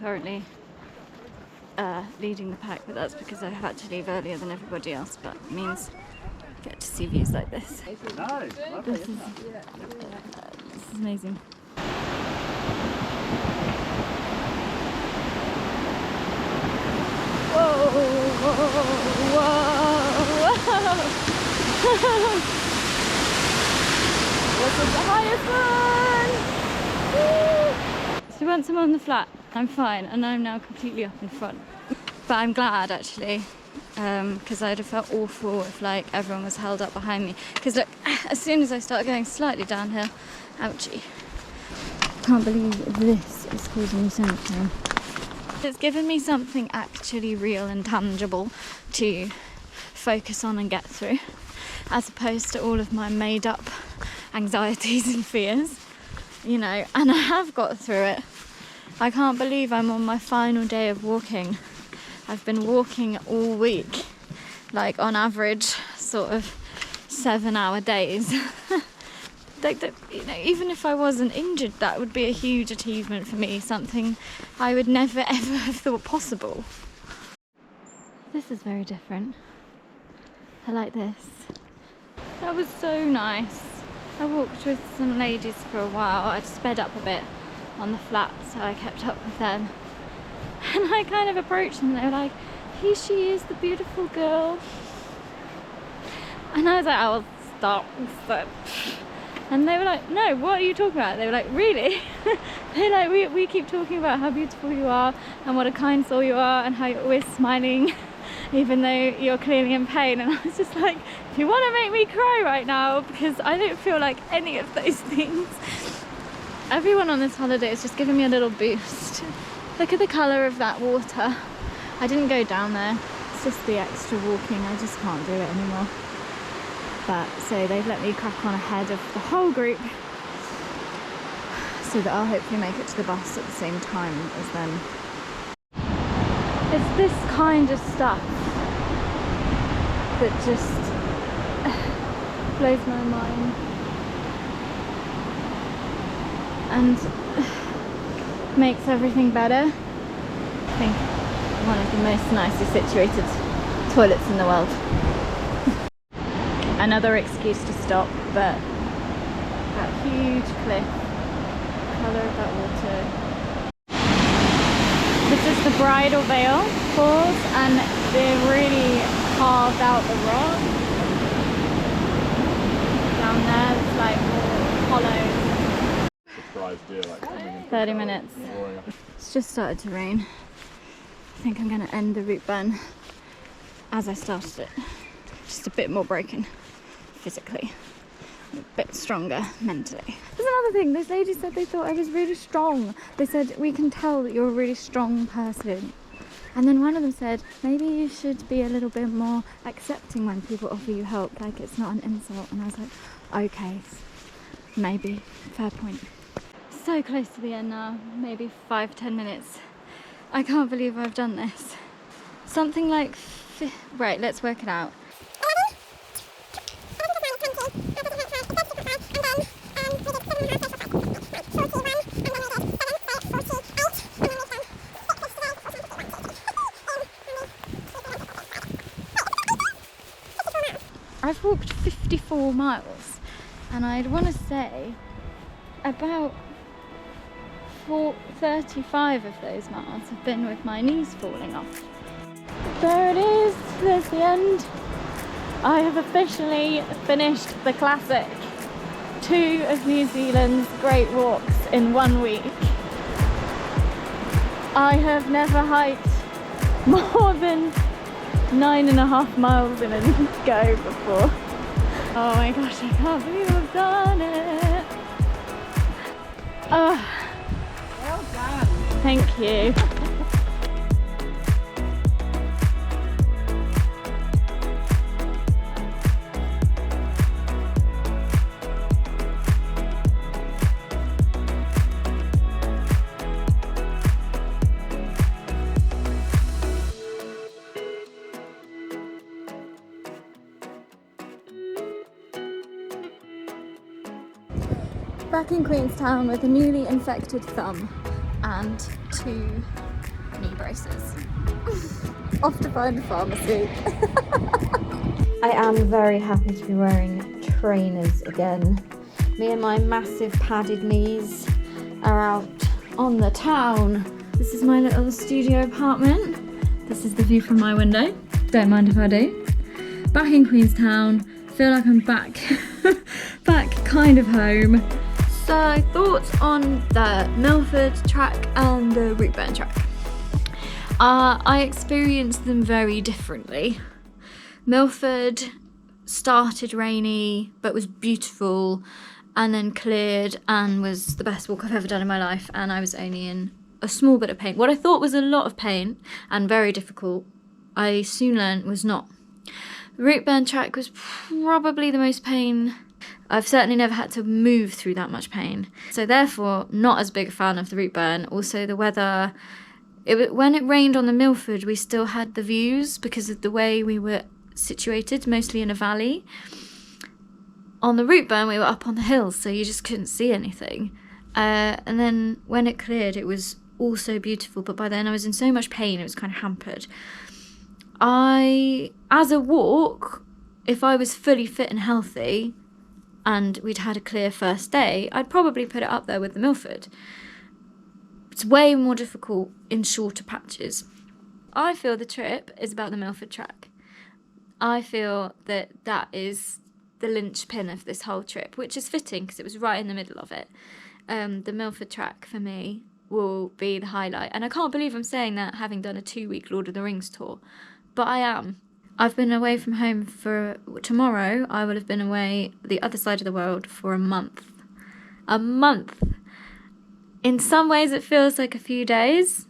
currently leading the pack, but that's because I had to leave earlier than everybody else, but it means I get to see views like this. This is amazing. Whoa, whoa, whoa. This is the highest one! Woo! So once I'm on the flat, I'm fine, and I'm now completely up in front. But I'm glad actually, because I'd have felt awful if like everyone was held up behind me. Because look, as soon as I start going slightly downhill, ouchie. Can't believe this is causing me so much pain. It's given me something actually real and tangible to focus on and get through, as opposed to all of my made up anxieties and fears, you know, and I have got through it. I can't believe I'm on my final day of walking. I've been walking all week, like on average sort of 7-hour days. Like that, you know, even if I wasn't injured, that would be a huge achievement for me, something I would never ever have thought possible. This is very different. I like this. That was so nice. I walked with some ladies for a while. I'd sped up a bit on the flat, so I kept up with them. And I kind of approached them and they were like, here she is, the beautiful girl. And I was like, oh, stop. And they were like, no, what are you talking about? They were like, really? They're like, we keep talking about how beautiful you are and what a kind soul you are and how you're always smiling even though you're clearly in pain. And I was just like, if you want to make me cry right now, because I don't feel like any of those things. Everyone on this holiday is just giving me a little boost. Look at the colour of that water. I didn't go down there, it's just the extra walking, I just can't do it anymore. But so they've let me crack on ahead of the whole group so that I'll hopefully make it to the bus at the same time as them. It's this kind of stuff that just blows my mind and makes everything better. I think one of the most nicely situated toilets in the world. Another excuse to stop, but that huge cliff, colour of that water. This is the Bridal Veil Falls, and they've really carved out the rock. Down there, it's like all hollow. 30 minutes. It's just started to rain. I think I'm going to end the Routeburn as I started it. Just a bit more broken physically, a bit stronger mentally. There's another thing, those ladies said they thought I was really strong. They said, we can tell that you're a really strong person. And then one of them said, maybe you should be a little bit more accepting when people offer you help, like it's not an insult. And I was like, okay, maybe, fair point. So close to the end now, maybe 5-10 minutes. I can't believe I've done this. Something like, right, let's work it out. I've walked 54 miles and I'd want to say about 35 of those miles have been with my knees falling off. There it is, there's the end. I have officially finished the classic 2 of New Zealand's great walks in 1 week. I have never hiked more than 9.5 miles in a go before. Oh my gosh, I can't believe I've done it. Oh. Well done. Thank you. Back in Queenstown with a newly infected thumb and 2 knee braces. Off to find a pharmacy. I am very happy to be wearing trainers again. Me and my massive padded knees are out on the town. This is my little studio apartment. This is the view from my window. Don't mind if I do. Back in Queenstown. Feel like I'm back, back kind of home. So thoughts on the Milford track and the Routeburn track. I experienced them very differently. Milford started rainy but was beautiful, and then cleared and was the best walk I've ever done in my life, and I was only in a small bit of pain. What I thought was a lot of pain and very difficult, I soon learned was not. The Routeburn track was probably the most pain. I've certainly never had to move through that much pain. So therefore, not as big a fan of the Routeburn. Also the weather, when it rained on the Milford, we still had the views because of the way we were situated, mostly in a valley. On the Routeburn, we were up on the hills, so you just couldn't see anything. And then when it cleared, it was also beautiful, but by then I was in so much pain, it was kind of hampered. As a walk, if I was fully fit and healthy and we'd had a clear first day, I'd probably put it up there with the Milford. It's way more difficult in shorter patches. I feel the trip is about the Milford track. I feel that that is the linchpin of this whole trip, which is fitting because it was right in the middle of it. The Milford track for me will be the highlight, and I can't believe I'm saying that having done a 2-week Lord of the Rings tour, but I am. I've been away from home for tomorrow. I will have been away the other side of the world for a month. A month. In some ways it feels like a few days.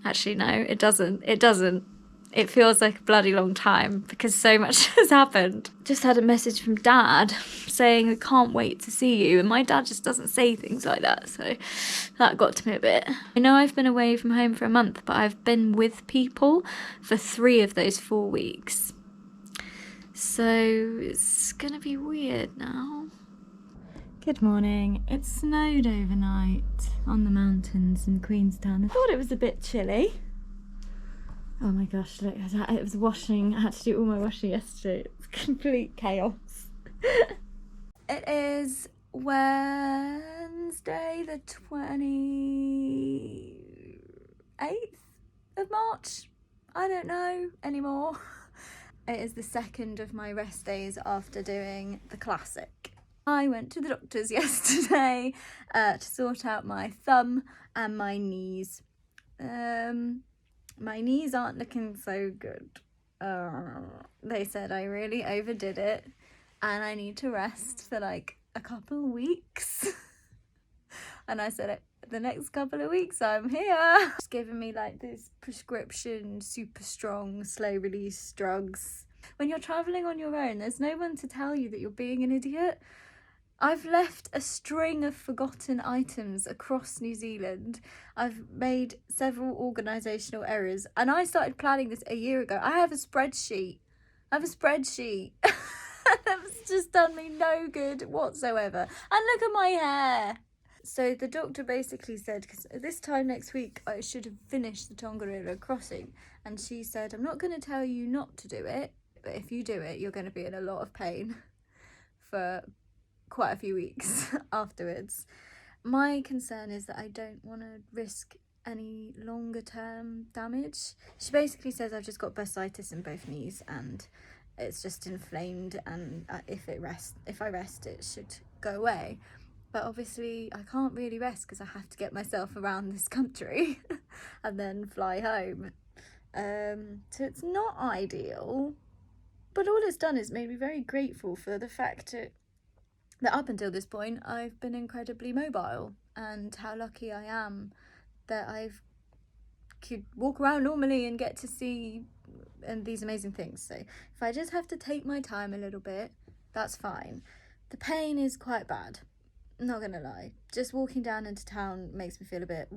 Actually, no, it doesn't. It doesn't. It feels like a bloody long time because so much has happened. Just had a message from Dad saying, I can't wait to see you. And my dad just doesn't say things like that. So that got to me a bit. I know I've been away from home for a month, but I've been with people for 3 of those 4 weeks. So it's going to be weird now. Good morning. It snowed overnight on the mountains in Queenstown. I thought it was a bit chilly. Oh my gosh, look, it was washing. I had to do all my washing yesterday. It's complete chaos. It is Wednesday the 28th of March. I don't know anymore. It is the second of my rest days after doing the classic. I went to the doctor's yesterday to sort out my thumb and my knees. My knees aren't looking so good. They said I really overdid it and I need to rest for like a couple of weeks. And I said, the next couple of weeks I'm here. Just giving me like this prescription, super strong, slow release drugs. When you're traveling on your own, there's no one to tell you that you're being an idiot. I've left a string of forgotten items across New Zealand. I've made several organisational errors, and I started planning this a year ago. I have a spreadsheet. That's just done me no good whatsoever. And look at my hair. So the doctor basically said, because this time next week I should have finished the Tongariro crossing, and she said, I'm not going to tell you not to do it, but if you do it, you're going to be in a lot of pain for quite a few weeks afterwards. My concern is that I don't want to risk any longer term damage. She basically says I've just got bursitis in both knees and it's just inflamed, and if I rest it should go away. But obviously I can't really rest because I have to get myself around this country and then fly home. So it's not ideal, but all it's done is made me very grateful for the fact that up until this point I've been incredibly mobile, and how lucky I am that could walk around normally and get to see these amazing things. So if I just have to take my time a little bit, that's fine. The pain is quite bad, not gonna lie. Just walking down into town makes me feel a bit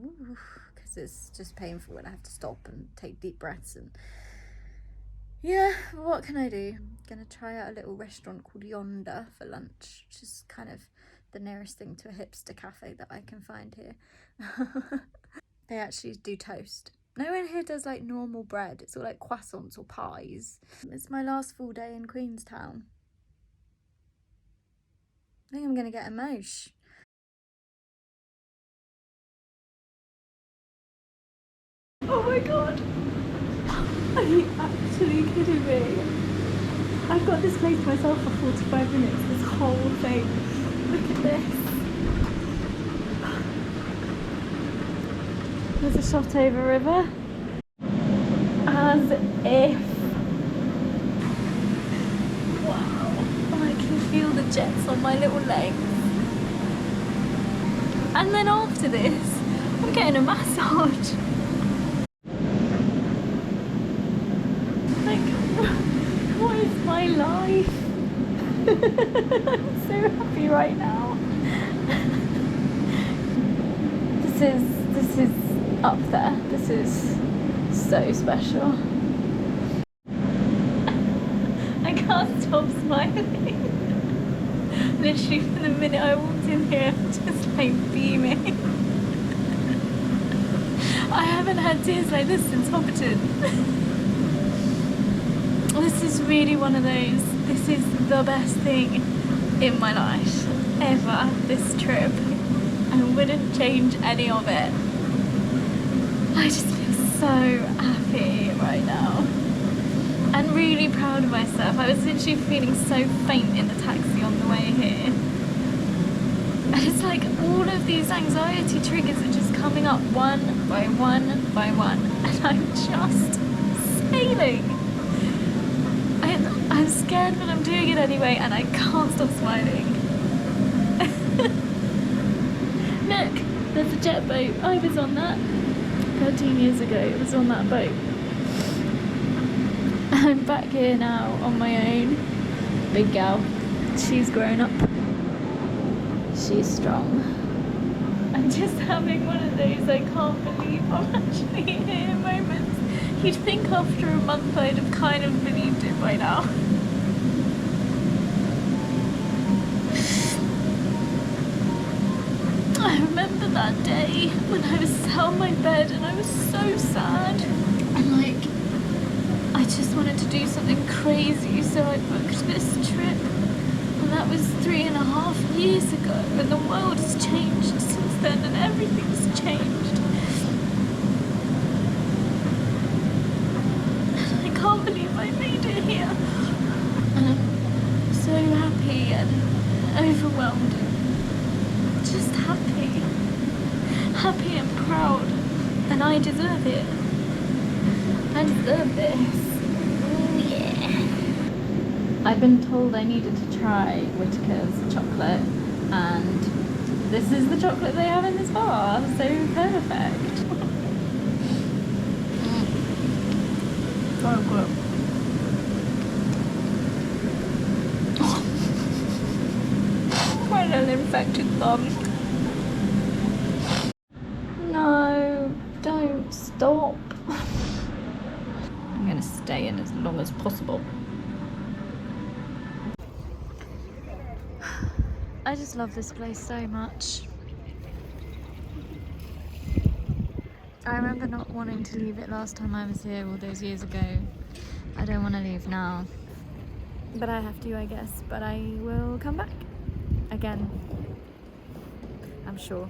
because it's just painful and I have to stop and take deep breaths. And yeah, what can I do? I'm gonna try out a little restaurant called Yonder for lunch, which is kind of the nearest thing to a hipster cafe that I can find here. They actually do toast, No one here does like normal bread. It's all like croissants or pies. It's my last full day in Queenstown. I think I'm gonna get a mosh. Oh my god! Are you actually kidding me? I've got this place to myself for 45 minutes, this whole thing. Look at this. There's a shot over river. As if. Wow. I can feel the jets on my little legs. And then after this, I'm getting a massage. Like, what is my life? I'm so happy right now. This is up there. This is so special. I can't stop smiling. Literally from the minute I walked in here, I'm just like beaming. I haven't had tears like this since Hobbiton. This is really one of those, this is the best thing in my life ever, this trip. I wouldn't change any of it. I just feel so happy right now. And really proud of myself. I was literally feeling so faint in the taxi on the way here. And it's like all of these anxiety triggers are just coming up one by one by one. And I'm just sailing. I'm scared, but I'm doing it anyway, and I can't stop smiling. Look, there's a jet boat. I was on that 13 years ago. It was on that boat. I'm back here now on my own. Big gal. She's grown up. She's strong. I'm just having one of those I can't believe I'm actually here moments. You'd think after a month I'd have kind of believed it by now. I remember that day when I was sat on my bed and I was so sad. And like, I just wanted to do something crazy, so I booked this trip. And that was 3.5 years ago, and the world has changed since then, and everything's changed. And I can't believe I made it here. And I'm so happy and overwhelmed. Just happy. Happy and proud. And I deserve it. I deserve this. I've been told I needed to try Whittaker's chocolate, and this is the chocolate they have in this bar, so perfect. So good. Quite an infected thumb. No, don't stop. I'm gonna stay in as long as possible. I just love this place so much. I remember not wanting to leave it last time I was here all those years ago. I don't want to leave now. But I have to, I guess. But I will come back again, I'm sure.